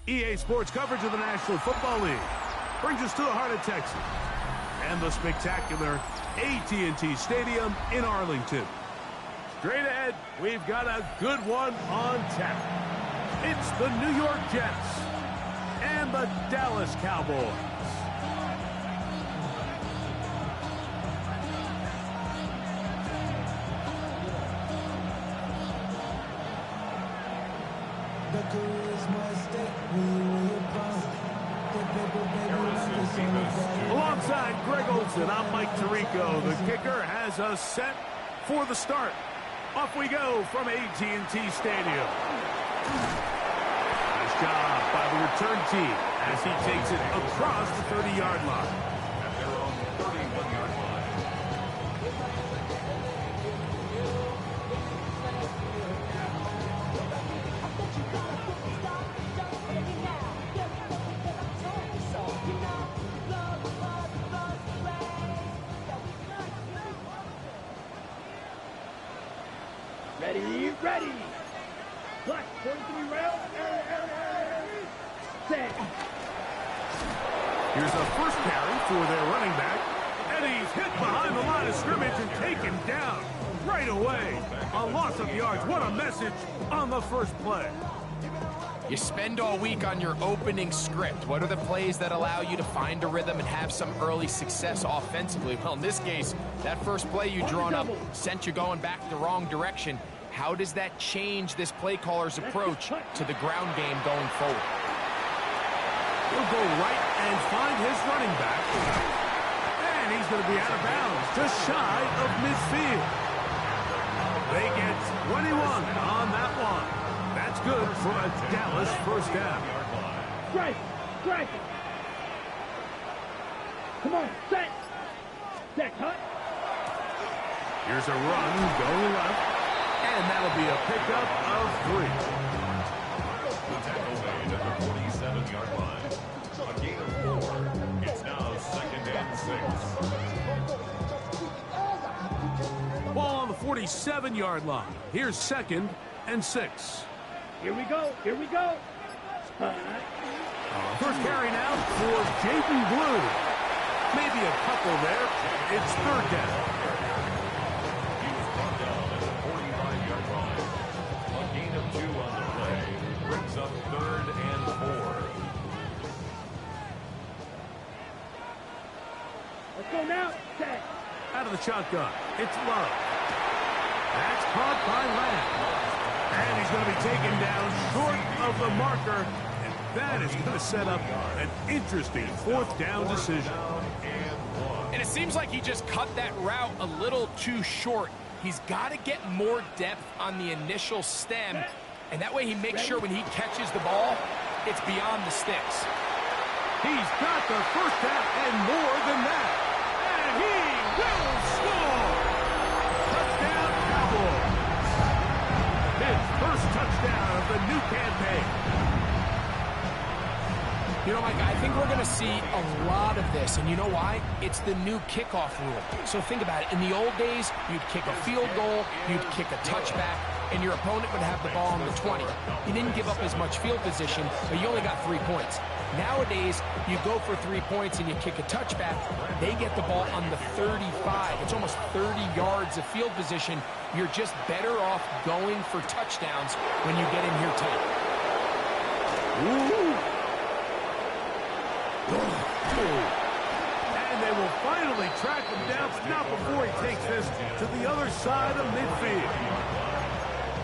EA Sports coverage of the National Football League brings us to the heart of Texas and the spectacular AT&T Stadium in Arlington. Straight ahead, we've got a good one on tap. It's the New York Jets and the Dallas Cowboys. Alongside Greg Olson, I'm Mike Tirico. The kicker has us set for the start. Off we go from AT&T Stadium. Nice job by the return team as he takes it across the 30-yard line. At their own 31-yard line. Ready. Black, 43 round. Set. Here's a first carry for their running back. And he's hit behind the line of scrimmage and taken down right away. A loss of yards. What a message on the first play. You spend all week on your opening script. What are the plays that allow you to find a rhythm and have some early success offensively? Well, in this case, that first play you drawn up sent you going back the wrong direction. How does that change this play caller's approach to the ground game going forward? He'll go right and find his running back. And he's going to be out of bounds, just shy of midfield. They get 21 on that one. That's good for a Dallas first down. Strike. Come on, set. Cut. Here's a run going left. And that'll be a pickup of 3. The tackle made at the 47-yard line. A gain of 4. It's now 2nd and 6. Ball on the 47-yard line. Here's 2nd and 6. Here we go. First carry now for Jaden Blue. Maybe a couple there. It's 3rd down. He was brought down at the 45-yard line. A gain of 2 on the play. Brings up 3rd and 4. Let's go now. Set. Out of the shotgun. It's Love. That's caught by Lamb. And he's going to be taken down short of the marker. And that is going to set up an interesting 4th down decision. And it seems like he just cut that route a little too short. He's got to get more depth on the initial stem. And that way he makes sure when he catches the ball, it's beyond the sticks. He's got the first down and more than that. And he will score. Touchdown, Cowboys. His first touchdown of the new campaign. You know, Mike, I think we're going to see a lot of this, and you know why? It's the new kickoff rule. So think about it. In the old days, you'd kick a field goal, you'd kick a touchback, and your opponent would have the ball on the 20. You didn't give up as much field position, but you only got 3 points. Nowadays, you go for 3 points and you kick a touchback, they get the ball on the 35. It's almost 30 yards of field position. You're just better off going for touchdowns when you get in here tight. Ooh. And they will finally track him down, but not before he takes this to the other side of midfield.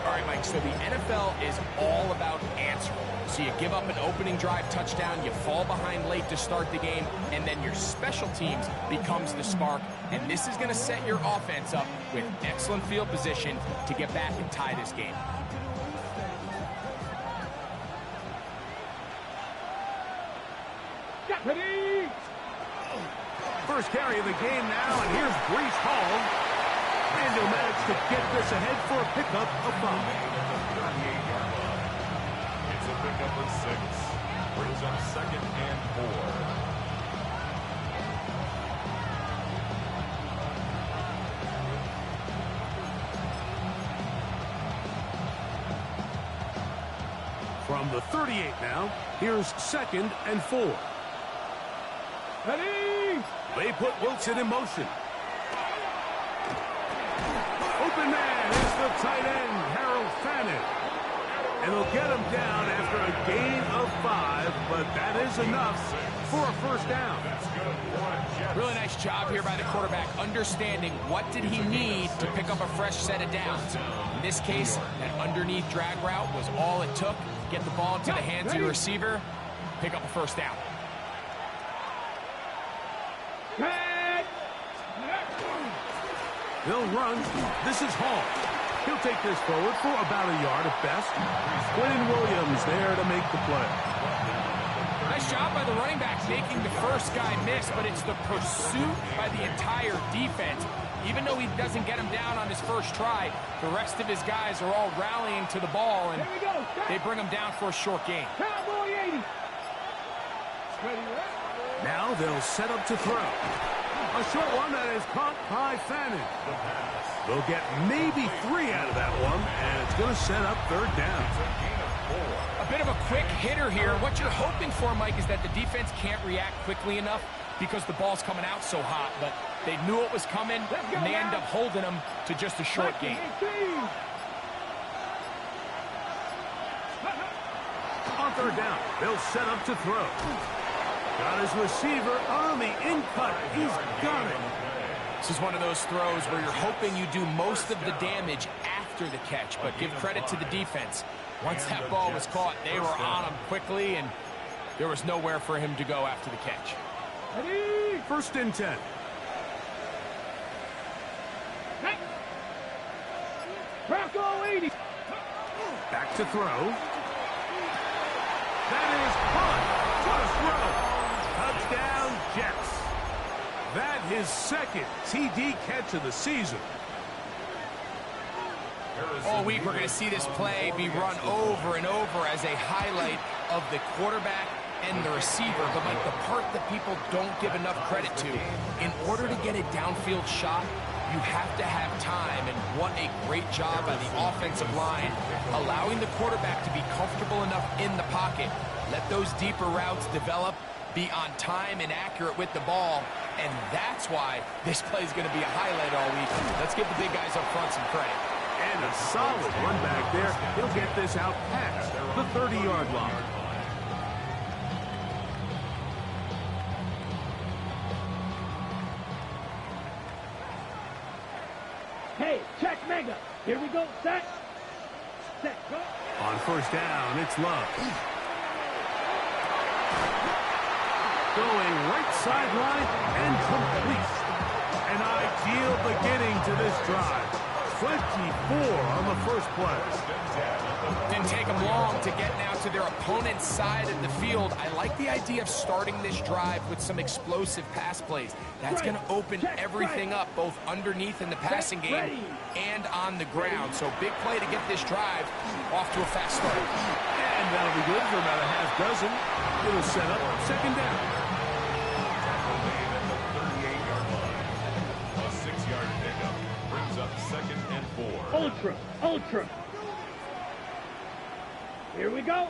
All right, Mike, so the NFL is all about answering. So you give up an opening drive touchdown, you fall behind late to start the game, and then your special teams becomes the spark. And this is going to set your offense up with excellent field position to get back and tie this game. Ready. First carry of the game now, and here's Breece Hall. And he'll manage to get this ahead for a pickup of 5. It's a pickup of 6. Brings up 2nd and 4. From the 38 now, here's 2nd and 4. Ready? They put Wilson in motion. Open man is the tight end, Harold Fannin. And they'll get him down after a gain of 5, but that is enough for a first down. Really nice job here by the quarterback, understanding what did he need to pick up a fresh set of downs. In this case, that underneath drag route was all it took. Get the ball into the hands of your receiver, pick up a first down. They'll run. This is Hall. He'll take this forward for about a yard at best. Quinn Williams there to make the play. Nice job by the running back making the first guy miss, but it's the pursuit by the entire defense. Even though he doesn't get him down on his first try, the rest of his guys are all rallying to the ball, and they bring him down for a short gain. Cowboy 80. Now they'll set up to throw. A short one that is caught by Fannin. They'll get maybe 3 out of that one, and it's going to set up 3rd down. A bit of a quick hitter here. What you're hoping for, Mike, is that the defense can't react quickly enough because the ball's coming out so hot, but they knew it was coming, and they end up holding them to just a short gain. On 3rd down, they'll set up to throw. Got his receiver on the in-cut. He's got it. This is one of those throws where you're hoping you do most of the damage after the catch, but give credit to the defense. Once that ball was caught, they were on him quickly, and there was nowhere for him to go after the catch. 1st and 10. Bronco 80. Back to throw. That is caught. What a throw. Touchdown, Jets. That his 2nd TD catch of the season. All week we're going to see this play be run over and over as a highlight of the quarterback and the receiver. But Mike, the part that people don't give enough credit to, in order to get a downfield shot, you have to have time. And what a great job by the offensive line, allowing the quarterback to be comfortable enough in the pocket. Let those deeper routes develop, be on time and accurate with the ball. And that's why this play is going to be a highlight all week. Let's give the big guys up front some credit. And a solid run back there. He'll get this out past the 30-yard line. Hey, check mega. Here we go. Set. Set. Go. On 1st down, it's Love. Going right sideline and complete. An ideal beginning to this drive. 24 on the first play. Didn't take them long to get now to their opponent's side of the field. I like the idea of starting this drive with some explosive pass plays. That's going to open everything up, both underneath in the passing game and on the ground. So big play to get this drive off to a fast start. And that'll be good for about a half dozen. It'll set up 2nd down. Ultra. Ultra. Here we go.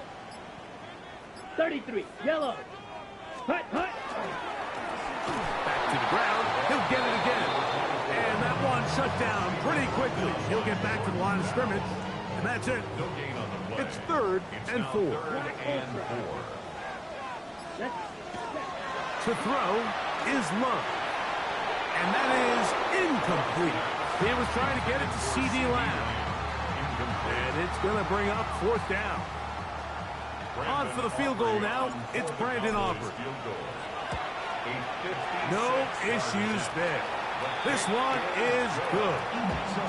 33. Yellow. Hut. Hut. Back to the ground. He'll get it again. And that one shut down pretty quickly. He'll get back to the line of scrimmage. And that's it. No gain on the play. It's 3rd and 4. 3rd and 4. To throw is Love. And that is incomplete. He was trying to get it to C.D. Lamb. And it's going to bring up 4th down. On for the field goal now, it's Brandon Aubrey. No issues there. This one is good.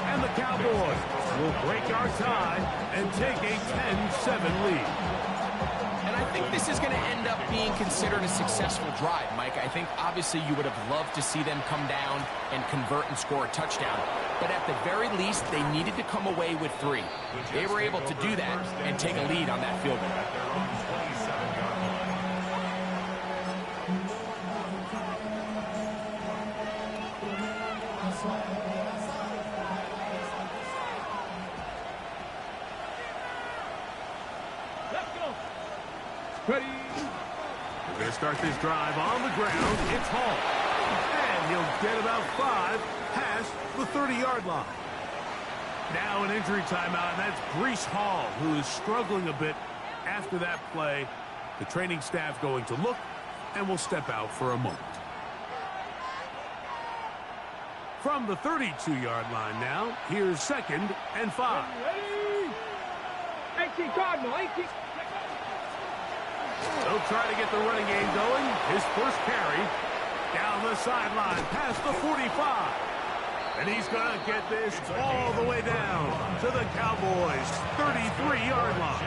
And the Cowboys will break our tie and take a 10-7 lead. And I think this is going to end up being considered a successful drive, Mike. I think obviously you would have loved to see them come down and convert and score a touchdown. But at the very least, they needed to come away with 3. They were able to do that and take a lead on that field goal. Let's go. Going to start this drive on the ground. It's Hall. And he'll get about 5 past the 30-yard line. Now an injury timeout, and that's Breece Hall, who is struggling a bit after that play. The training staff going to look and will step out for a moment. From the 32-yard line now, here's 2nd and 5. 18 Cardinal, 18. They'll try to get the running game going. His first carry down the sideline past the 45. And he's going to get this all the way down to the Cowboys' 33-yard line.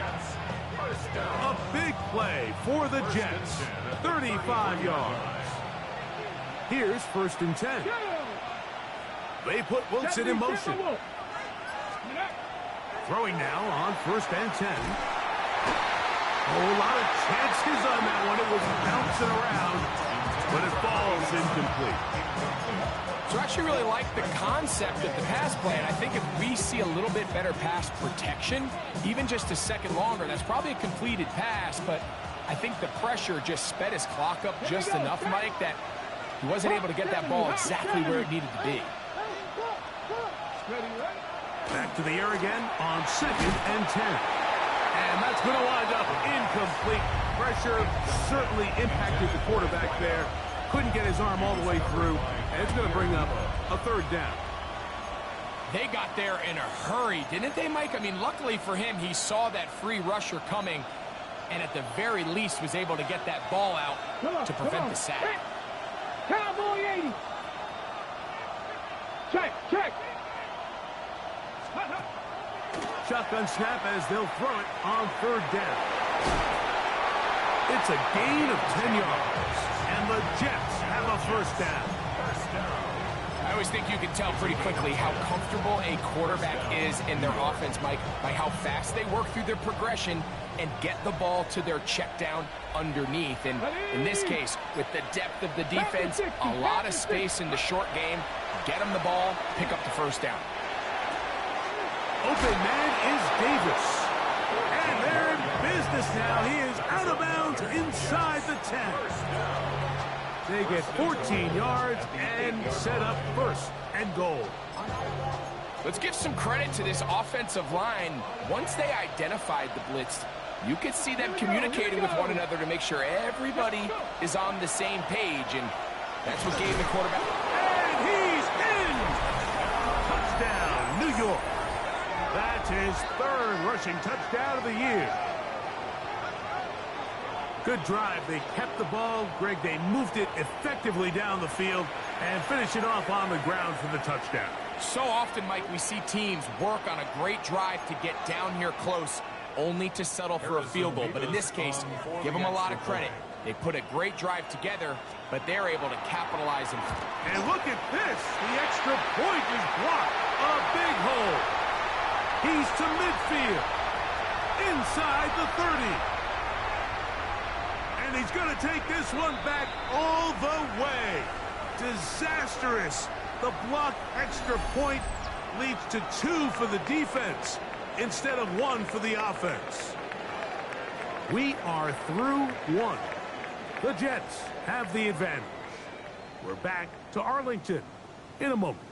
A big play for the Jets. 35 yards. Here's 1st and 10. They put Wilson in motion. Throwing now on 1st and 10. Oh, a lot of chances on that one. It was bouncing around, but it falls incomplete. So I actually really like the concept of the pass play, and I think if we see a little bit better pass protection, even just a second longer, that's probably a completed pass, but I think the pressure just sped his clock up just enough, Mike, that he wasn't able to get that ball exactly where it needed to be. Back to the air again on 2nd and 10. And that's going to wind up incomplete. Pressure certainly impacted the quarterback there. Couldn't get his arm all the way through, and it's going to bring up a 3rd down. They got there in a hurry, didn't they, Mike? I mean, luckily for him, he saw that free rusher coming, and at the very least was able to get that ball out to prevent the sack. Cowboy 80. Check, check. Shotgun snap as they'll throw it on 3rd down. It's a gain of 10 yards, and the Jets have a 1st down. I always think you can tell pretty quickly how comfortable a quarterback is in their offense, Mike, by how fast they work through their progression and get the ball to their check down underneath. And in this case, with the depth of the defense, a lot of space in the short game, get them the ball, pick up the 1st down. Open man is Davis. And they're in business now. He is out of bounds inside the 10. They get 14 yards and set up 1st and goal. Let's give some credit to this offensive line. Once they identified the blitz, you could see them communicating with one another to make sure everybody is on the same page, and that's what gave the quarterback. And he's in! Touchdown, New York. That's his 3rd rushing touchdown of the year. Good drive. They kept the ball. Greg, they moved it effectively down the field and finish it off on the ground for the touchdown. So often, Mike, we see teams work on a great drive to get down here close, only to settle for a field goal. But in this case, give them a lot of credit. They put a great drive together, but they're able to capitalize. And look at this. The extra point is blocked. A big hole. He's to midfield. Inside the 30. And he's going to take this one back all the way. Disastrous. The blocked extra point leads to 2 for the defense instead of 1 for the offense. We are through 1. The Jets have the advantage. We're back to Arlington in a moment.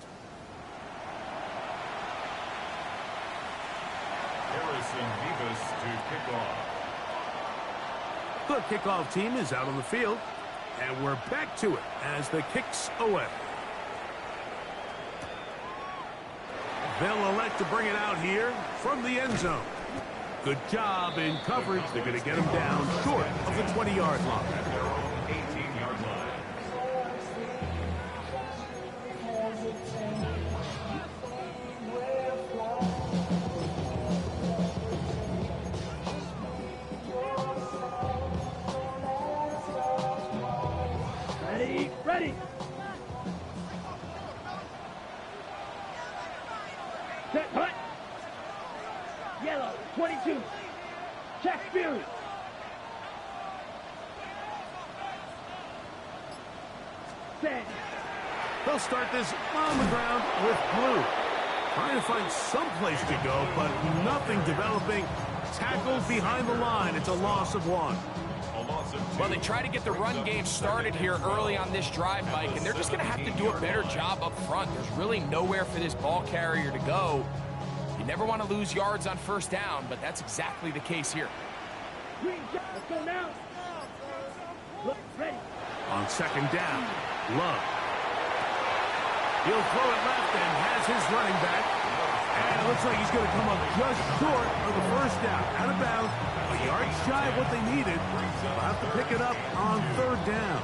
Harrison Davis to kick off. The kickoff team is out on the field, and we're back to it as the kick's away. They'll elect to bring it out here from the end zone. Good job in coverage. They're going to get him down short of the 20-yard line. At their own 18-yard line. Ready, ready. Set, hut. Yellow, 22. Check Fury. Set. They'll start this on the ground with blue. Trying to find some place to go, but nothing developing. Tackled behind the line. It's a loss of 1. A loss of 2. Well, they try to get the run game started here early on this drive, Mike, and they're just going to have to do a better job up front. There's really nowhere for this ball carrier to go. You never want to lose yards on first down, but that's exactly the case here. Let's go now. Look, ready. On second down, Love. He'll throw it left and has his running back. And it looks like he's going to come up just short of the first down. Out of bounds, a yard shy of what they needed. They'll have to pick it up on third down.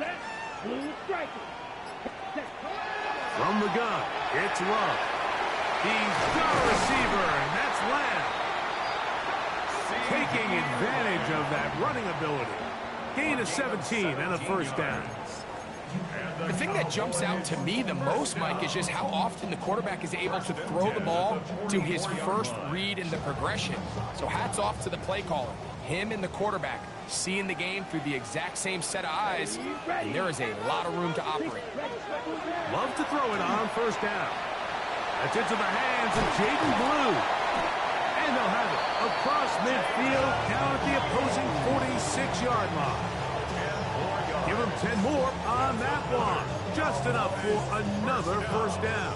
Set. Blue striker. Set. From the gun, it's Love. He's got a receiver, and that's Lamb. Taking advantage of that running ability. Gain of 17 and a first down. The thing that jumps out to me the most, Mike, is just how often the quarterback is able to throw the ball to his first read in the progression. So hats off to the play caller. Him and the quarterback seeing the game through the exact same set of eyes, and there is a lot of room to operate. Love to throw it on first down. That's into the hands of Jaden Blue. And they'll have it across midfield down at the opposing 46-yard line. Give him 10 more on that one. Just enough for another first down.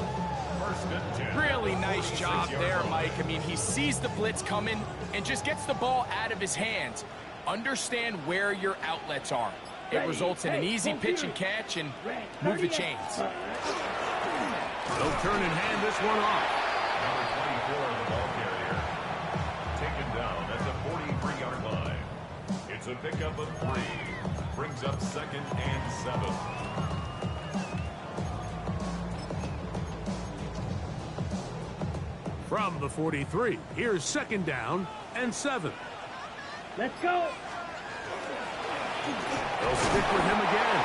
Really nice job there, Mike. I mean, he sees the blitz coming and just gets the ball out of his hands. Understand where your outlets are. It results in an easy pitch and catch and move the chains. They'll turn and hand this one off. Number 24 of the ball carrier. Taken down at the 43-yard line. It's a pickup of 3. Brings up second and 7. From the 43, here's second down and 7. Let's go. They'll stick with him again.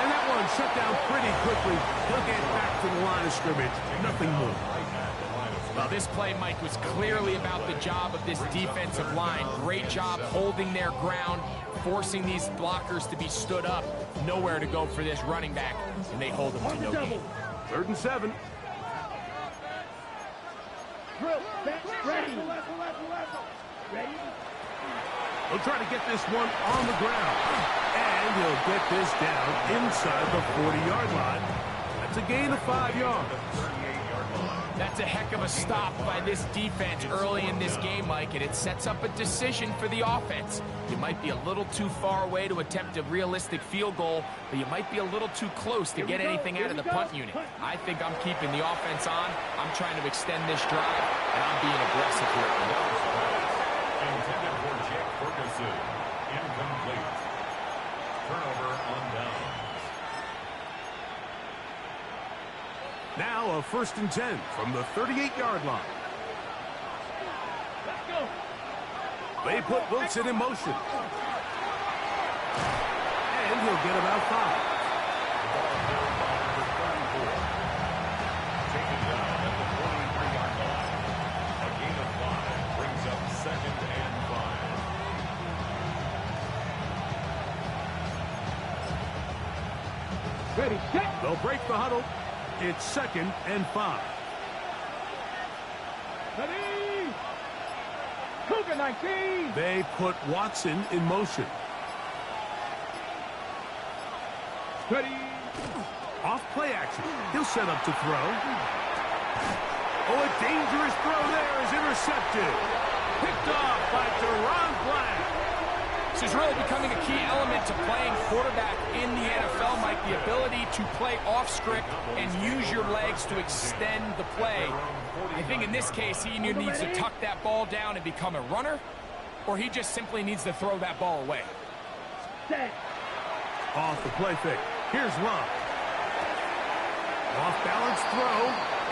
And that one shut down pretty quickly. He'll get back to the line of scrimmage. Nothing more. Well, this play, Mike, was clearly about the job of this defensive line. Great job holding their ground, forcing these blockers to be stood up. Nowhere to go for this running back, and they hold him to no gain. 3rd and 7. Drill. Set. Ready. Ready. He'll try to get this one on the ground. And he'll get this down inside the 40-yard line. That's a gain of 5 yards. That's a heck of a stop by this defense early in this game, Mike, and it sets up a decision for the offense. You might be a little too far away to attempt a realistic field goal, but you might be a little too close to get anything out of the punt unit. I think I'm keeping the offense on. I'm trying to extend this drive, and I'm being aggressive here. Intended for Jake Ferguson. Incomplete. Turnover on downs. Now a 1st and 10 from the 38-yard line. Let's go. They put Wilson in motion. And he'll get about 5. Taken down at the 43-yard line. A gain of 5 brings up second and 5. Ready. Set. They'll break the huddle. It's 2nd and 5. Ready. Cougar 19. They put Watson in motion. Ready. Off play action. He'll set up to throw. Oh, a dangerous throw there is intercepted. Picked off by Deron Black. This is really becoming a key element to playing quarterback in the NFL, Mike, the ability to play off script and use your legs to extend the play. I think in this case, he either needs to tuck that ball down and become a runner, or he just simply needs to throw that ball away. Set. Off the play fake. Here's Love. Off balance throw.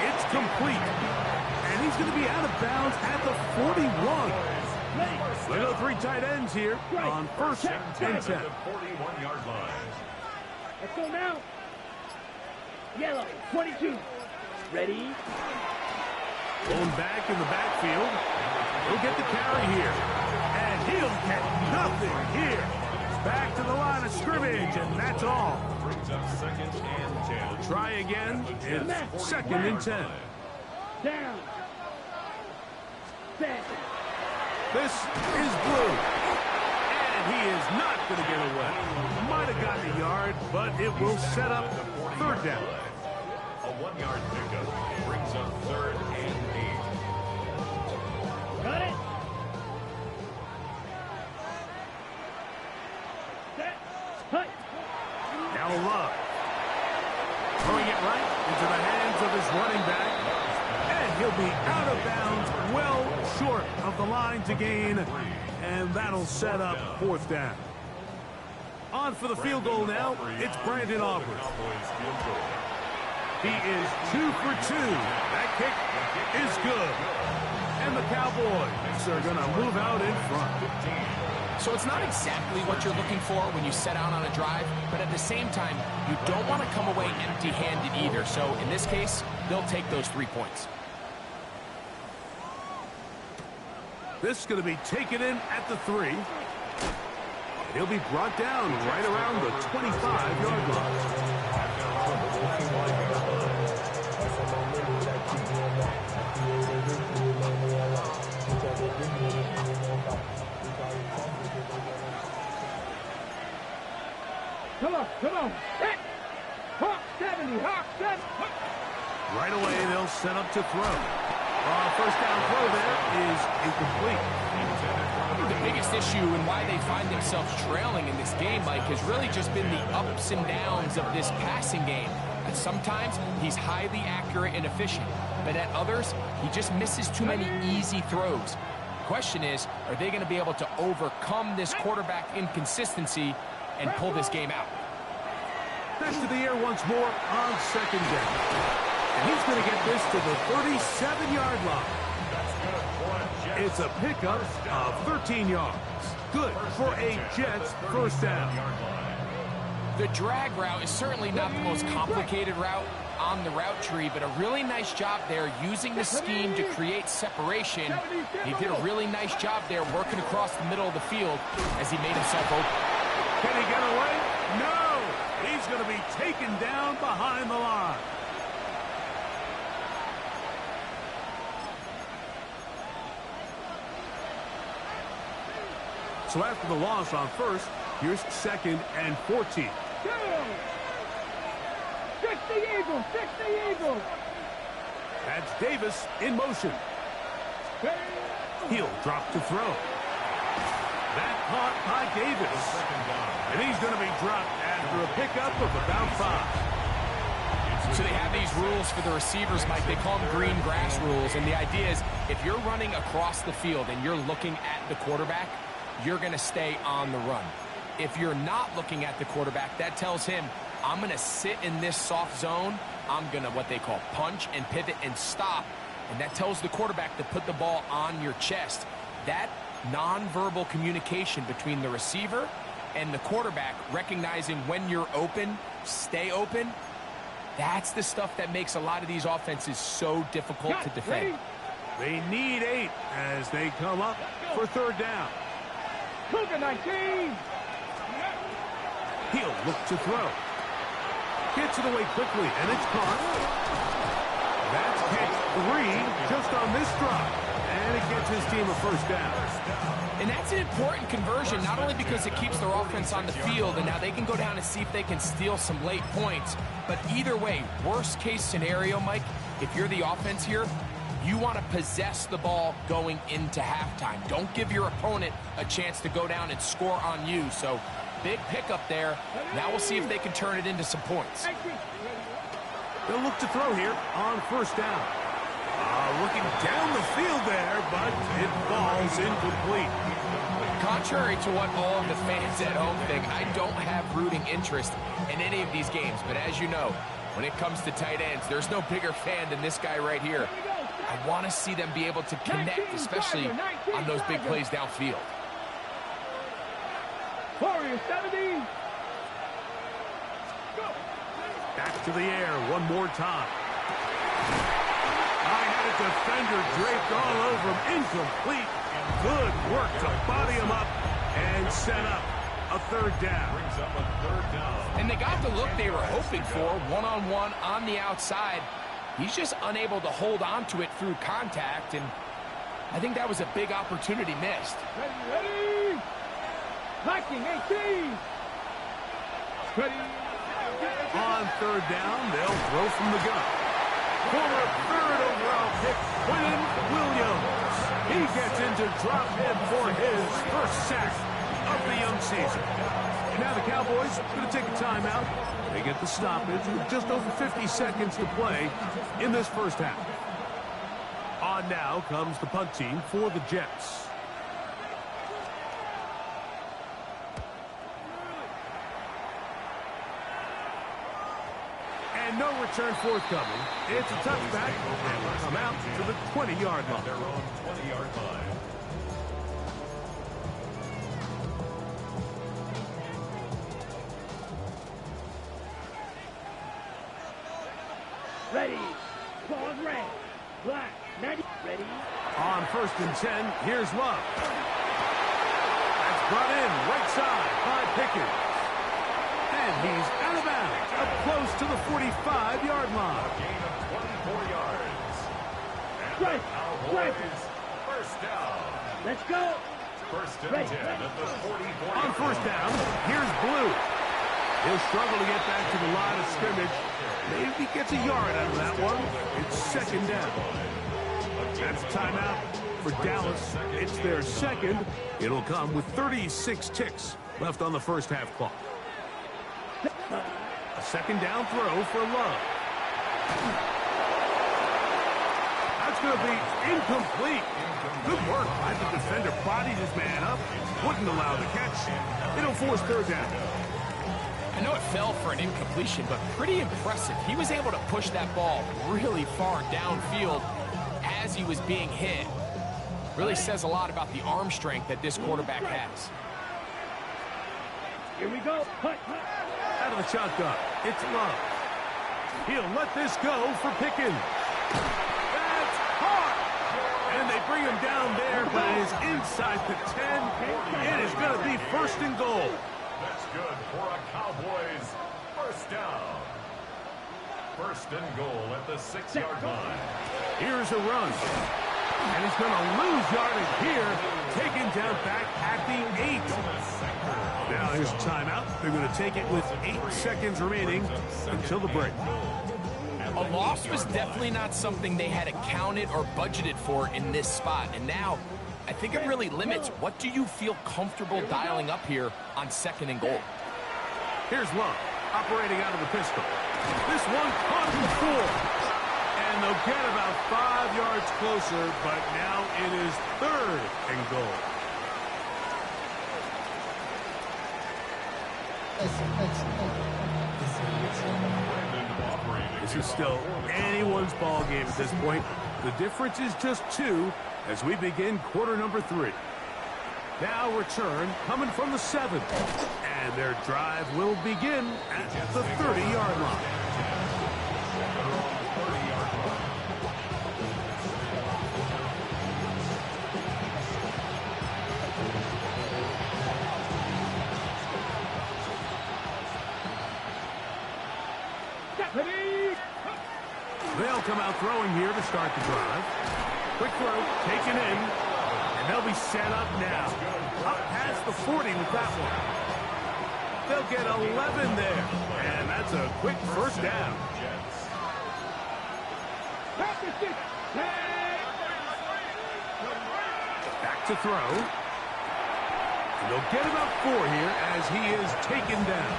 It's complete. And he's going to be out of bounds at the 41. They go 3 tight ends here on 1st and 10. 41-yard line. Let's go now. Yellow. 22. Ready. Going back in the backfield. He'll get the carry here. And he'll get nothing here. Back to the line of scrimmage, and that's all. Brings up second and 10. Try again. It's 2nd and 10. Down. Set. This is blue. And he is not going to get away. Might have gotten a yard, but it will set up third down. A 1-yard pickup brings up 3rd and 8. Got it. Set. Cut. Now Love. Throwing it right into the hands of his running back. And he'll be out of bounds, well short of the line to gain. And that'll set up 4th down. On for the field goal now. It's Brandon Aubrey. He is 2 for 2. That kick is good. And the Cowboys are going to move out in front. So it's not exactly what you're looking for when you set out on a drive, but at the same time, you don't want to come away empty-handed either. So in this case, they'll take those 3 points. This is going to be taken in at the 3. He'll be brought down right around the 25-yard line. Come on. Set. Hawk 70. Hawk 70. Right away, they'll set up to throw. First down throw there is incomplete. The biggest issue and why they find themselves trailing in this game, Mike, has really just been the ups and downs of this passing game. And sometimes he's highly accurate and efficient, but at others, he just misses too many easy throws. The question is, are they going to be able to overcome this quarterback inconsistency and pull this game out? Back to the air once more on 2nd down. And he's going to get this to the 37-yard line. It's a pickup of 13 yards. Good for a Jets first down. The drag route is certainly not the most complicated route on the route tree, but a really nice job there using the scheme to create separation. He did a really nice job there working across the middle of the field as he made himself open. Can he get away? No! He's going to be taken down behind the line. So after the loss on first, here's 2nd and 14. Go! 60 Eagles! 60 Eagles! That's Davis in motion. He'll drop to throw. That caught by Davis. And he's going to be dropped after a pickup of about 5. So they have these rules for the receivers, Mike. They call them green grass rules. And the idea is if you're running across the field and you're looking at the quarterback, you're going to stay on the run. If you're not looking at the quarterback, that tells him, I'm going to sit in this soft zone. I'm going to what they call punch and pivot and stop. And that tells the quarterback to put the ball on your chest. That nonverbal communication between the receiver and the quarterback, recognizing when you're open, stay open, that's the stuff that makes a lot of these offenses so difficult to defend. They need 8 as they come up for 3rd down. Cougar 19! He'll look to throw. Gets it away quickly, and it's caught. That's catch 3 just on this drive. And it gets his team a first down. And that's an important conversion, not only because it keeps their offense on the field, and now they can go down and see if they can steal some late points. But either way, worst case scenario, Mike, if you're the offense here, you want to possess the ball going into halftime. Don't give your opponent a chance to go down and score on you. So big pickup there. Now we'll see if they can turn it into some points. They'll look to throw here on first down. Looking down the field there, but it falls incomplete. Contrary to what all of the fans at home think, I don't have rooting interest in any of these games. But as you know, when it comes to tight ends, there's no bigger fan than this guy right here. I want to see them be able to connect, especially on those big plays downfield. Warriors 70. Back to the air one more time. I had a defender draped all over him. Incomplete. Good work to body him up and set up a 3rd down. And they got the look they were hoping for, one-on-one on the outside. He's just unable to hold on to it through contact, and I think that was a big opportunity missed. Ready? Viking 18. Ready. On third down, they'll throw from the gun. Former third overall pick, Quentin Williams. He gets into drop head for his first sack of the young season. And now the Cowboys are going to take a timeout. They get the stoppage with just over 50 seconds to play in this first half. On now comes the punt team for the Jets. And no return forthcoming. It's a touchback, and we'll come out to the 20-yard line. Their own 20-yard line. Ready. Ball red. Black. 90. Ready. On 1st and 10, here's Love. That's brought in right side by Pickens. And he's out of bounds, up close to the 45-yard line. Gain of 24 yards. And Right. the Cowboys, first down. Let's go. First and Right. 10 at the 44. On first down, here's Blue. He'll struggle to get back to the line of scrimmage. Maybe gets a yard out of that one. It's second down. That's timeout for Dallas. It's their second. It'll come with 36 ticks left on the first half clock. A second down throw for Love. That's going to be incomplete. Good work by the defender. Bodied his man up. Wouldn't allow the catch. It'll force third down. I know it fell for an incompletion, but pretty impressive. He was able to push that ball really far downfield as he was being hit. Really says a lot about the arm strength that this quarterback has. Here we go. Punt. Out of the shotgun, it's Love. He'll let this go for Pickens. That's hard. And they bring him down there, but it is inside the 10. It is going to be first and goal. That's good for a Cowboys first down. First and goal at the 6-yard line. Here's a run. And he's going to lose yardage here. Taken down back at the 8. Now here's a timeout. They're going to take it with 8 seconds remaining until the break. A loss was definitely not something they had accounted or budgeted for in this spot. And now, I think it really limits what do you feel comfortable dialing up here on second and goal. Here's Love, operating out of the pistol. This one caught before. And they'll get about 5 yards closer, but now it is third and goal. This is still anyone's ball game at this point. The difference is just 2 as we begin quarter number 3. Now return coming from the 7. And their drive will begin at the 30-yard line. They'll come out throwing here to start the drive. Quick throw, taken in, and they'll be set up now. Up past the 40 with that one. They'll get 11 there, and that's a quick first down. Back to throw. And they'll get about 4 here as he is taken down.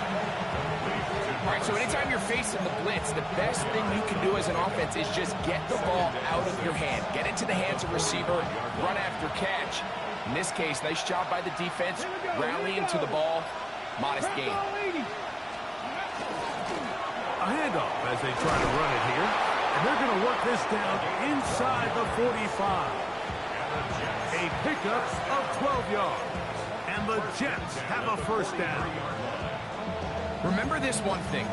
All right, so anytime you're facing the blitz, the best thing you can do as an offense is just get the ball out of your hand. Get into the hands of receiver, run after catch. In this case, nice job by the defense, rallying to the ball. Modest gain. A handoff as they try to run it here. And they're going to work this down inside the 45. A pickup of 12 yards. And the Jets have a first down. Remember this one thing.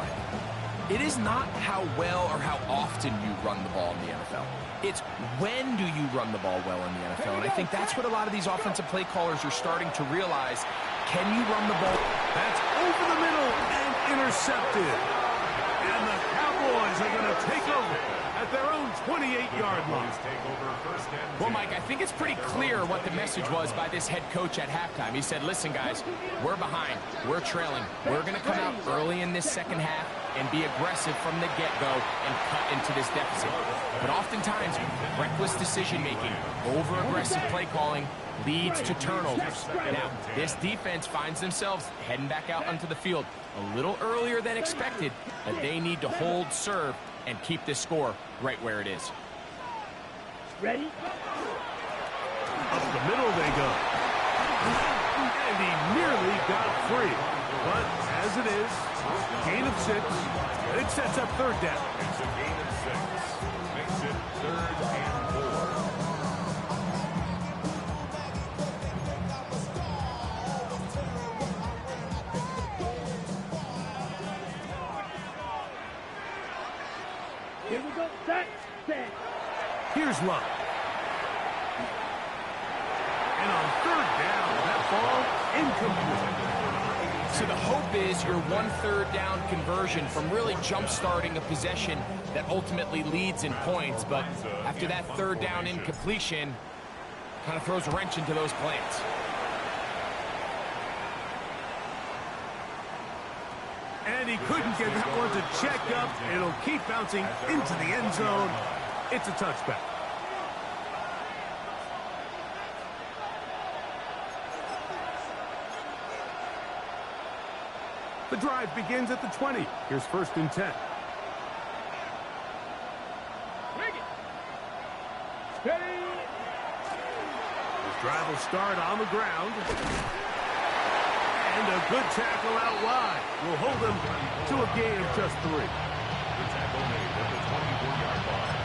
It is not how well or how often you run the ball in the NFL. It's when do you run the ball well in the NFL. And I think that's what a lot of these offensive play callers are starting to realize. Can you run the ball? That's over the middle and intercepted. And the Cowboys Cowboys are going to take over at their own 28-yard line. Well, Mike, I think it's pretty clear what the message was by this head coach at halftime. He said, listen, guys, we're behind. We're trailing. We're going to come out early in this second half and be aggressive from the get-go and cut into this deficit. But oftentimes, reckless decision-making, over-aggressive play calling leads to turnovers. Now, this defense finds themselves heading back out onto the field a little earlier than expected, but they need to hold serve and keep this score right where it is. Ready? Up the middle they go. And he nearly got free. But as it is, gain of 6. It sets up third down. It's a gain of 6. Makes it 3rd and 4. Here we go. Set. Here's Love. And on third down, that ball incomplete. So the hope is your 1/3 down conversion from really jump-starting a possession that ultimately leads in points. But after that third down incompletion, kind of throws a wrench into those plans. And he couldn't get that one to check up. It'll keep bouncing into the end zone. It's a touchback. The drive begins at the 20. Here's 1st and 10. Bring it. Steady. This drive will start on the ground. And a good tackle out wide will hold them to a gain of just 3. The tackle made at the 24-yard line.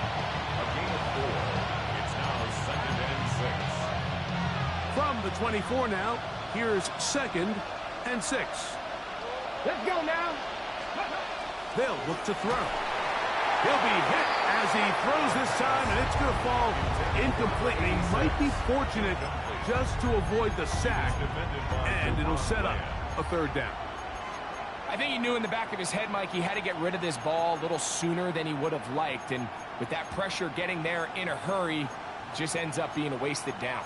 A gain of 4. It's now 2nd and 6. From the 24 now, here's 2nd and 6. Let's go now. They'll look to throw. He'll be hit as he throws this time, and it's going to fall incomplete. He might be fortunate just to avoid the sack, and it'll set up a third down. I think he knew in the back of his head, Mike, he had to get rid of this ball a little sooner than he would have liked. And with that pressure getting there in a hurry, just ends up being a wasted down.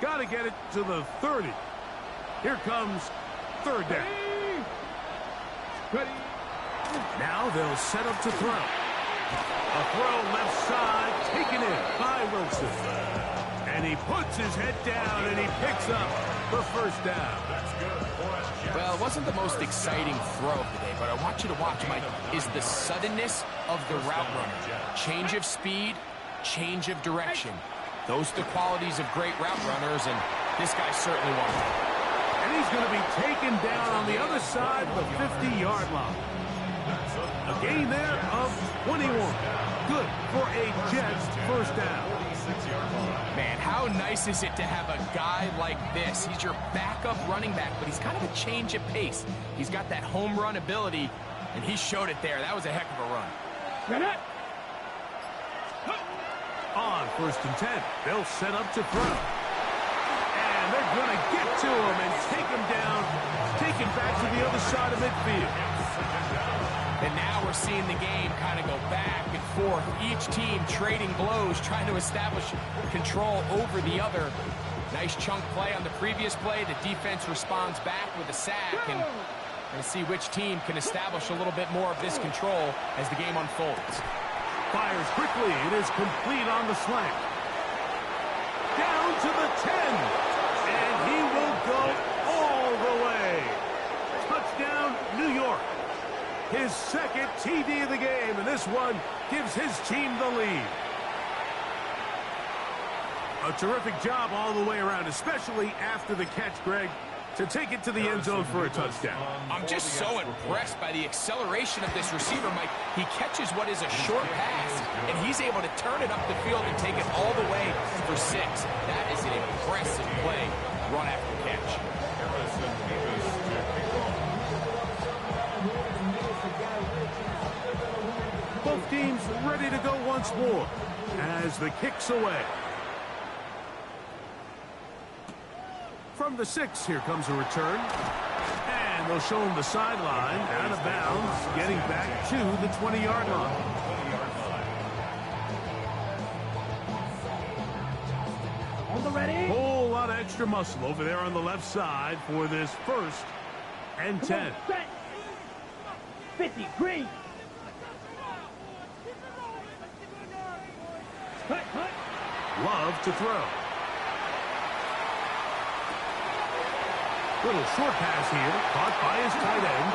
Got to get it to the 30. Here comes third down. Ready. Now they'll set up to throw. A throw left side, taken in by Wilson. And he puts his head down, and he picks up the first down. Well, it wasn't the most exciting throw of the day, but I want you to watch, Mike, is the suddenness of the route runner. Change of speed, change of direction. Those are the qualities of great route runners, and this guy certainly one of them. And he's going to be taken down on the other side of the 50-yard line. A gain there of 21. Good for a Jets first down. Man, how nice is it to have a guy like this? He's your backup running back, but he's kind of a change of pace. He's got that home run ability, and he showed it there. That was a heck of a run. Get up. On 1st and 10, they'll set up to throw. And they're going to get to him and take him down, take him back to the other side of midfield. And now we're seeing the game kind of go back and forth. Each team trading blows, trying to establish control over the other. Nice chunk play on the previous play. The defense responds back with a sack. And we're going to see which team can establish a little bit more of this control as the game unfolds. Fires quickly. It is complete on the slant. Down to the 10. And he will go all the way. Touchdown, New York. His 2nd TD of the game, and this one gives his team the lead. A terrific job all the way around, especially after the catch, Greg, to take it to the end zone for a touchdown. I'm just so impressed by the acceleration of this receiver, Mike. He catches what is a short pass, and he's able to turn it up the field and take it all the way for 6. That is an impressive play, run after catch. Both teams ready to go once more as the kick's away. From the 6, here comes a return. And they'll show him the sideline, out of bounds, getting back to the 20-yard line. On the ready. Whole lot of extra muscle over there on the left side for this 1st and 10. Set. 50, green. Cut. Love to throw. Little short pass here, caught by his tight end.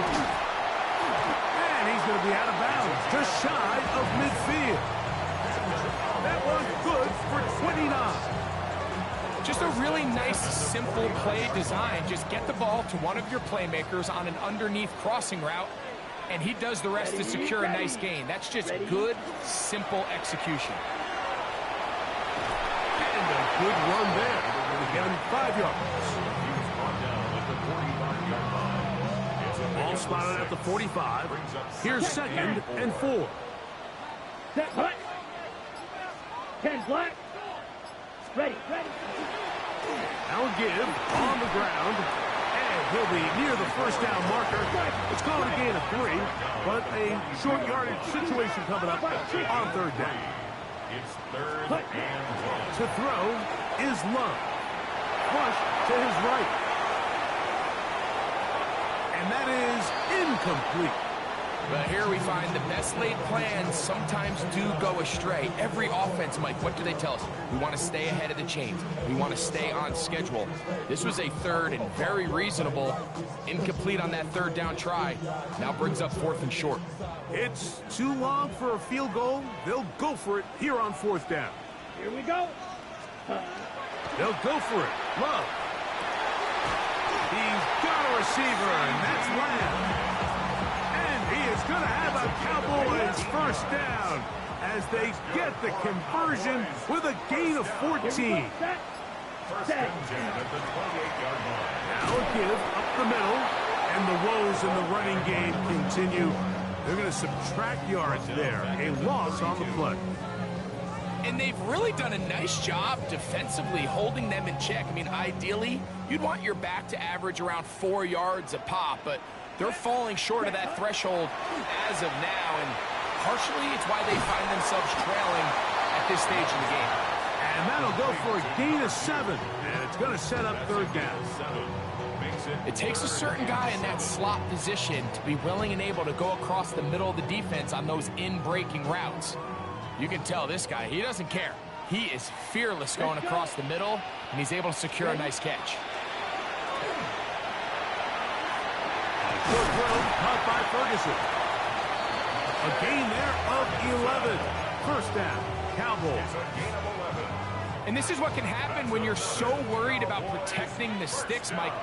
And he's going to be out of bounds, just shy of midfield. That was good for 29. Just a really nice, simple play design. Just get the ball to one of your playmakers on an underneath crossing route, and he does the rest to secure a nice gain. That's just good, simple execution. And a good run there. We get him 5 yards. Ball spotted at the 45. Here's 2nd and 4. Set, hut. 10 black. Ready. Now a give on the ground. And he'll be near the first down marker. It's going to gain a 3, but a short yardage situation coming up on 3rd down. It's 3rd and 1. To throw is Love. Flush to his right. And that is incomplete. But here we find the best laid plans sometimes do go astray. Every offense, Mike, what do they tell us? We want to stay ahead of the chains. We want to stay on schedule. This was a 3rd and very reasonable. Incomplete on that 3rd down try. Now brings up 4th and short. It's too long for a field goal. They'll go for it here on 4th down. Here we go. They'll go for it. Love. He's got a receiver, and that's Lamb. And he is going to have a Cowboys 1st down as they get the conversion with a gain of 14. First and 10 at the 28-yard line. Now a give up the middle, and the woes in the running game continue. They're going to subtract yards there. A loss on the play. And they've really done a nice job defensively holding them in check. I mean, ideally, you'd want your back to average around 4 yards a pop, but they're falling short of that threshold as of now, and partially it's why they find themselves trailing at this stage in the game. And that'll go for a gain of 7, and it's going to set up 3rd down. It takes a certain guy in that slot position to be willing and able to go across the middle of the defense on those in-breaking routes. You can tell this guy, he doesn't care. He is fearless going across the middle, and he's able to secure a nice catch. Short throw caught by Ferguson. A gain there of 11. 1st down, Cowboys. And this is what can happen when you're so worried about protecting the sticks, Mike.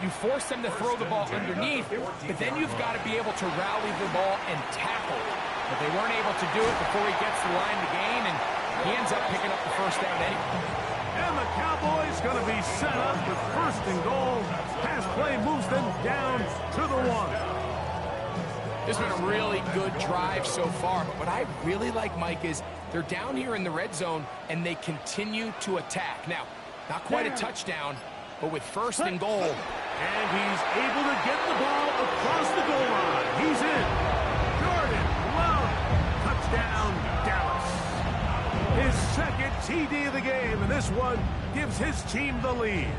You force them to throw the ball underneath, but then you've got to be able to rally the ball and tackle. But they weren't able to do it before he gets the line to gain, and he ends up picking up the 1st down anyway. And the Cowboys going to be set up with 1st and goal. Pass play moves them down to the 1. This has been a really good drive so far, but what I really like, Mike, is they're down here in the red zone, and they continue to attack. Now, not quite a touchdown, but with 1st and goal. And he's able to get the ball across the goal line. He's in. Jordan Love. Touchdown, Dallas. His 2nd TD of the game, and this one gives his team the lead.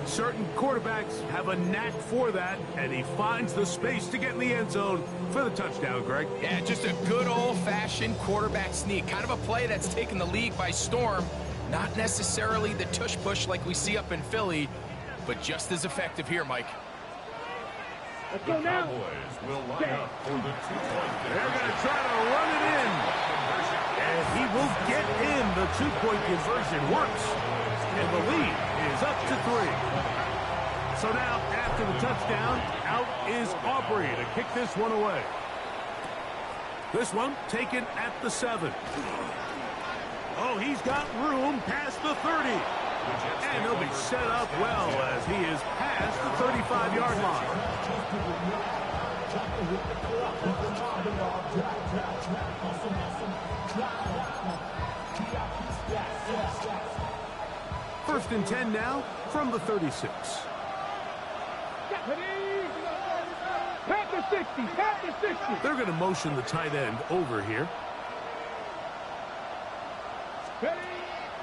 Certain quarterbacks have a knack for that, and he finds the space to get in the end zone for the touchdown, Greg. Yeah, just a good old-fashioned quarterback sneak. Kind of a play that's taken the league by storm. Not necessarily the tush-push like we see up in Philly, but just as effective here, Mike. Let's go now. Cowboys will line up for the 2-point. They're going to try to run it in. And he will get in. The 2-point conversion works. And the lead is up to 3. So now, after the touchdown, out is Aubrey to kick this one away. This one taken at the 7. Oh, he's got room past the 30. And he'll be set up well as he is past the 35-yard line. First and 10 now from the 36. Pack the 60, pack the 60. They're going to motion the tight end over here.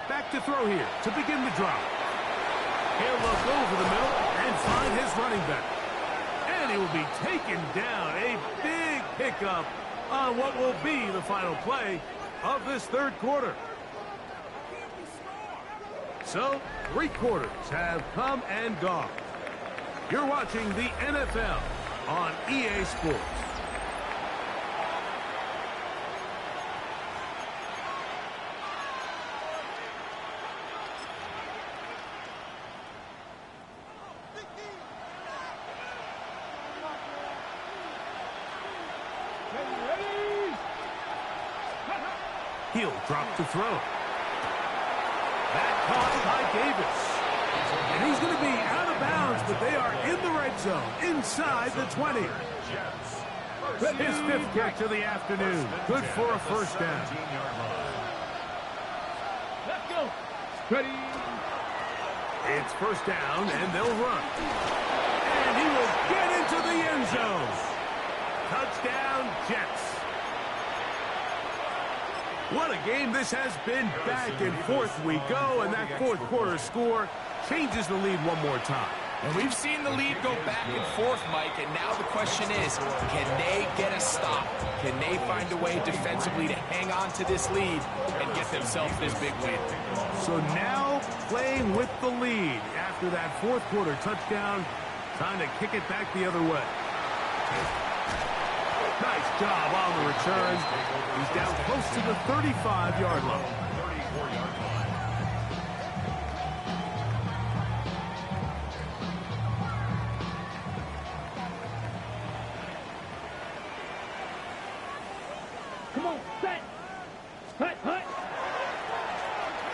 Back to throw here to begin the drop. He'll look over the middle and find his running back. And he will be taken down. A big pickup on what will be the final play of this third quarter. So, 3 quarters have come and gone. You're watching the NFL on EA Sports. He'll drop to throw. That caught by Davis. And he's going to be out of bounds, but they are in the red zone, inside the 20. His 5th catch of the afternoon. Good for a first down. Let's go. Ready. It's first down, and they'll run. And he will get into the end zone. Touchdown, Jets. What a game this has been. Back and forth we go, and that fourth quarter score changes the lead one more time. And we've seen the lead go back and forth, Mike, and now the question is, can they get a stop? Can they find a way defensively to hang on to this lead and get themselves this big win? So now playing with the lead after that fourth quarter touchdown, trying to kick it back the other way. Nice job on the return. He's down close to the 35-yard line. 34-yard line. Come on, set. Hut, hut.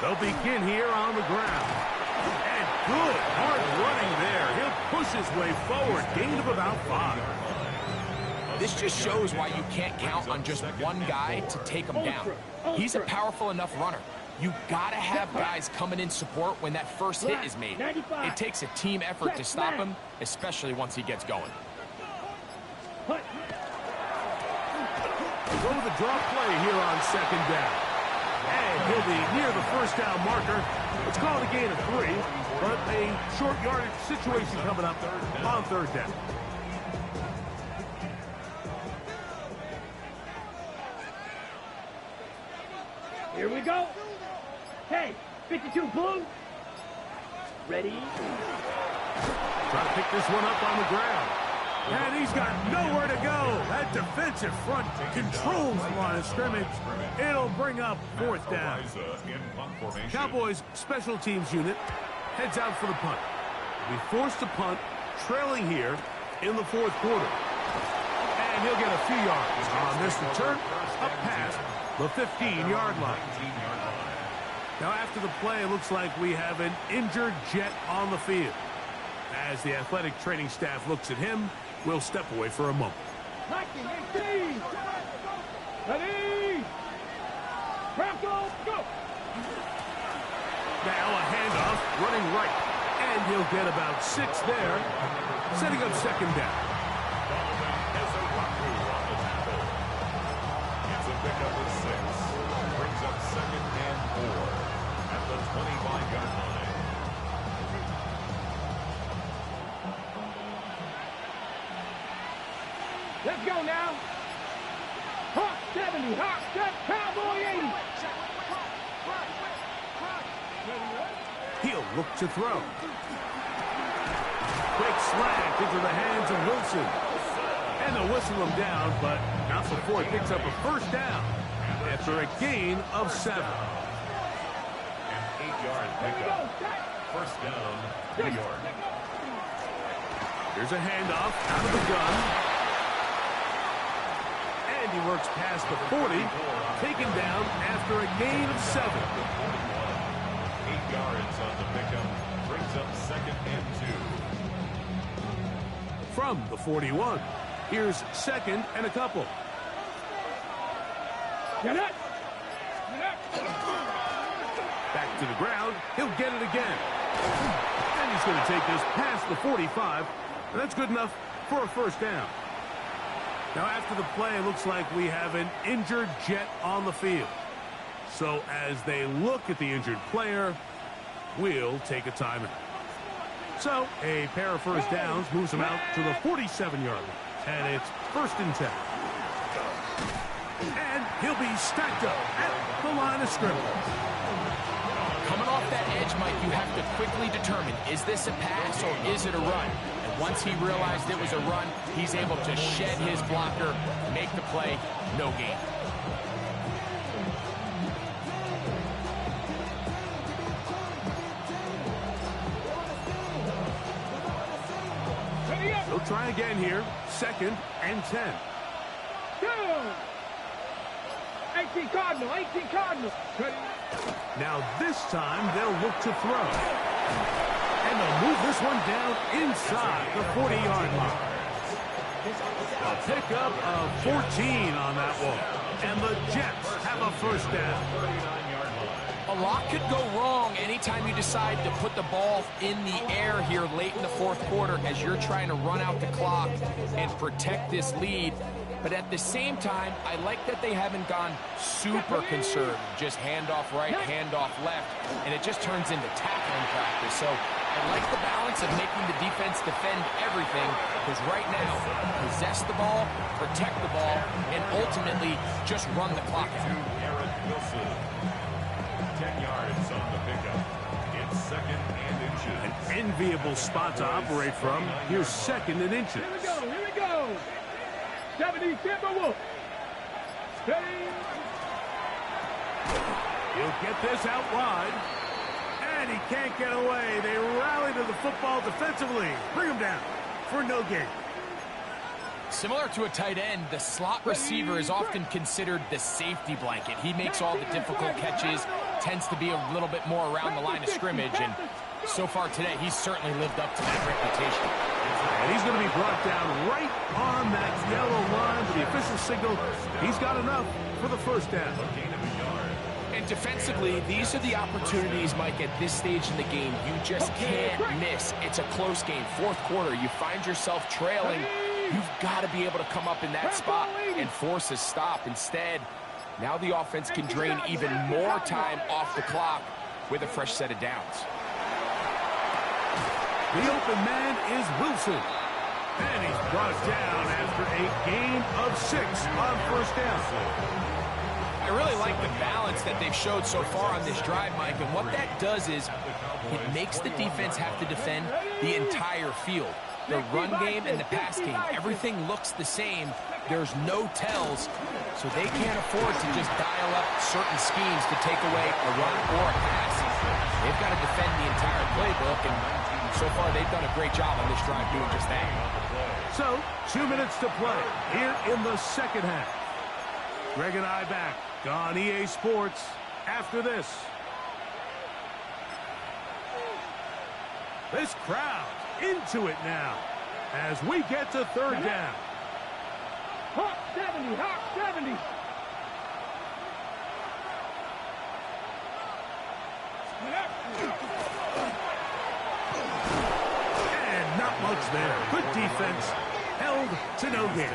They'll begin here on the ground. And good hard running there. He'll push his way forward. Gain of about 5. This just shows why you can't count on just one guy to take him down. He's a powerful enough runner. You gotta have guys coming in support when that first hit is made. It takes a team effort to stop him, especially once he gets going. Go with the draw play here on second down. And he'll be near the first down marker. It's called a gain of 3, but a short yardage situation coming up on third down. Here we go. Hey, 52 blue. Ready? Trying to pick this one up on the ground. And he's got nowhere to go. That defensive front controls the line of scrimmage. It'll bring up fourth down. Cowboys special teams unit heads out for the punt. They'll be forced to punt, trailing here in the fourth quarter. And he'll get a few yards on this return, up past the 15-yard line. Now after the play, it looks like we have an injured Jet on the field. As the athletic training staff looks at him, we'll step away for a moment. Ready? Bronco, go! Now a handoff, running right. And he'll get about 6 there, setting up second down. It's a pickup of 6. Brings up second and 4 at the 25-yard line. Let's go now. Hawk 70, Hawk 7, Cowboy 80. He'll look to throw. Quick slant into the hands of Wilson. And they'll whistle him down, but not before he picks up a first down after a gain of 7. An 8-yard pickup. First down, New York. Here's a handoff out of the gun. And he works past the 40, taken down after a gain of 7. 8 yards on the pickup. Brings up second and 2. From the 41. Here's second and a couple. Get it. Back to the ground. He'll get it again. And he's going to take this past the 45. And that's good enough for a first down. Now, after the play, it looks like we have an injured Jet on the field. So as they look at the injured player, we'll take a timeout. So a pair of first downs moves him out to the 47-yard line. And it's first and 10. And he'll be stacked up at the line of scrimmage. Coming off that edge, Mike, you have to quickly determine, is this a pass or is it a run? And once he realized it was a run, he's able to shed his blocker, make the play, no gain. He'll try again here. Second and 10. Go. 18 Cardinal. 18 Cardinal. Now this time they'll look to throw. And they'll move this one down inside the 40-yard line. A pickup of 14 on that one. And the Jets have a first down. A lot could go wrong anytime you decide to put the ball in the air here late in the fourth quarter as you're trying to run out the clock and protect this lead. But at the same time, I like that they haven't gone super conservative. Just handoff right, handoff left, and it just turns into tackling practice. So I like the balance of making the defense defend everything, because right now, possess the ball, protect the ball, and ultimately just run the clock out. 10 yards on the pickup. It's second and inches. An enviable spot to operate from. Here's second and inches. Here we go. Here we go. 70 Timberwolves. Steady. He'll get this out wide. And he can't get away. They rally to the football defensively. Bring him down for no gain. Similar to a tight end, the slot receiver is often considered the safety blanket. He makes all the difficult catches, tends to be a little bit more around the line of scrimmage, and so far today, he's certainly lived up to that reputation. And he's going to be brought down right on that yellow line to the official signal. He's got enough for the first down. And defensively, these are the opportunities, Mike, at this stage in the game. You just can't miss. It's a close game. Fourth quarter, you find yourself trailing. You've got to be able to come up in that spot and force a stop. Instead, now the offense can drain even more time off the clock with a fresh set of downs. The open man is Wilson. And he's brought down after a gain of 6 on first down. I really like the balance that they've showed so far on this drive, Mike, and what that does is it makes the defense have to defend the entire field. The run game and the pass game, everything looks the same. There's no tells, so they can't afford to just dial up certain schemes to take away a run or a pass. They've got to defend the entire playbook, and so far they've done a great job on this drive doing just that. So, 2 minutes to play here in the second half. Greg and I back on EA Sports after this. This crowd into it now as we get to third down. Hawk 70. Hawk 70. And not much there. Good defense. Held to no gain.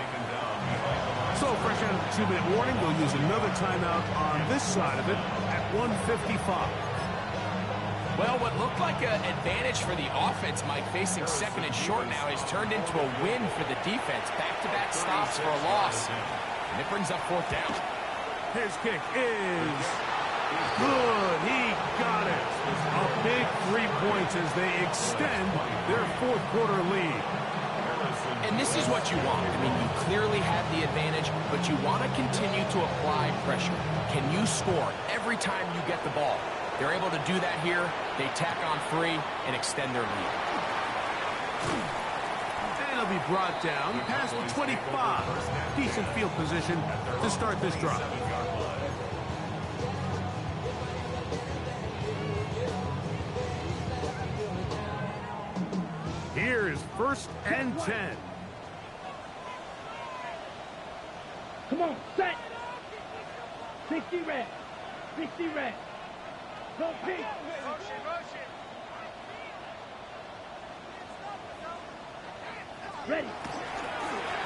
So fresh out of the 2-minute warning, they'll use another timeout on this side of it at 1:55. Well, what looked like an advantage for the offense, Mike, facing second and short now, has turned into a win for the defense. Back-to-back stops for a loss. And it brings up fourth down. His kick is good. He got it. A big 3 points as they extend their fourth quarter lead. And this is what you want. I mean, you clearly have the advantage, but you want to continue to apply pressure. Can you score every time you get the ball? They're able to do that here. They tack on 3 and extend their lead. And he'll be brought down past the 25. Decent field position to start this drive. Here's first and 10. Come on, set. 60 red. 60 red. Go pink. Motion. Ready.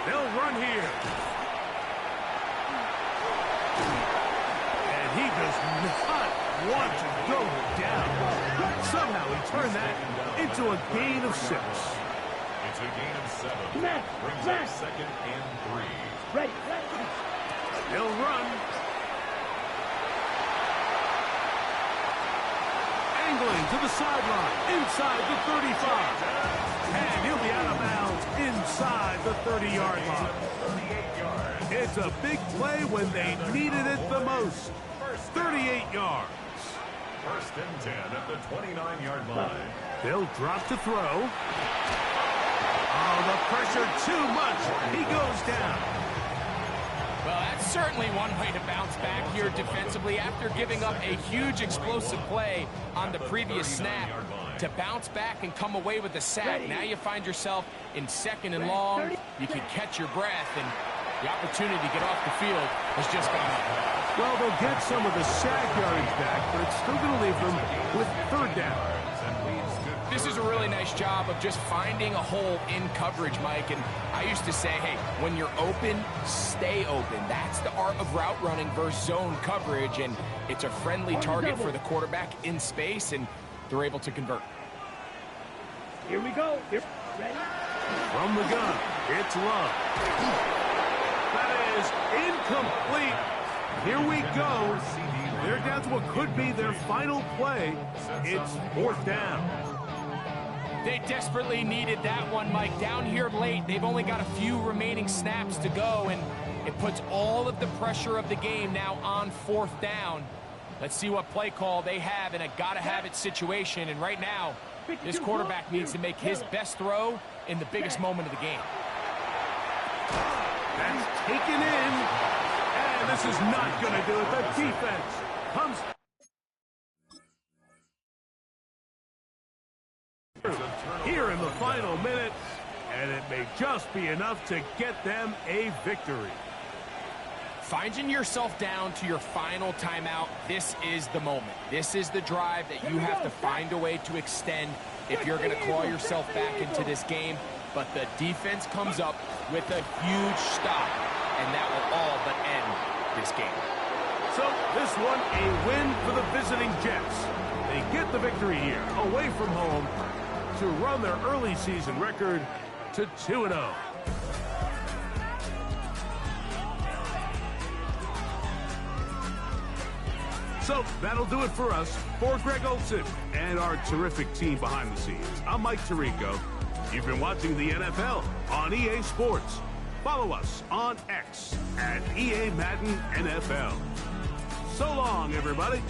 They'll run here. And he does not want to go down. Somehow he turned that into a gain of 6. It's a gain of 7. Smash. Brings Smash. up 2nd and 3. Ready. They'll run. Angling to the sideline, inside the 35. And he'll be out of bounds inside the 30-yard line. 38 yards. It's a big play when they needed it the most. 38 yards. 1st and 10 at the 29-yard line. They'll drop to throw. Oh, the pressure too much. He goes down. Well, that's certainly one way to bounce back here defensively after giving up a huge explosive play on the previous snap. To bounce back and come away with a sack. Now you find yourself in 2nd and long. You can catch your breath, and the opportunity to get off the field has just gone up. Well, they'll get some of the sack yardage back, but it's still going to leave them with 3rd down. This is a really nice job of just finding a hole in coverage, Mike. And I used to say, hey, when you're open, stay open. That's the art of route running versus zone coverage. And it's a friendly target for the quarterback in space, and they're able to convert. Here we go. Ready? From the gun, it's Love. That is incomplete. Here we go. They're down to what could be their final play. It's 4th down. They desperately needed that one, Mike. Down here late, they've only got a few remaining snaps to go, and it puts all of the pressure of the game now on 4th down. Let's see what play call they have in a gotta-have-it situation. And right now, this quarterback needs to make his best throw in the biggest moment of the game. That's taken in. And this is not going to do it. The defense comes here in the final minute, and it may just be enough to get them a victory. Finding yourself down to your final timeout, this is the moment. This is the drive that you have to find a way to extend if you're going to claw yourself back into this game. But the defense comes up with a huge stop, and that will all but end this game. So this one a win for the visiting Jets. They get the victory here away from home to run their early season record to 2-0. So that'll do it for us. For Greg Olson and our terrific team behind the scenes, I'm Mike Tirico. You've been watching the NFL on EA Sports. Follow us on X at EA Madden NFL. So long, everybody.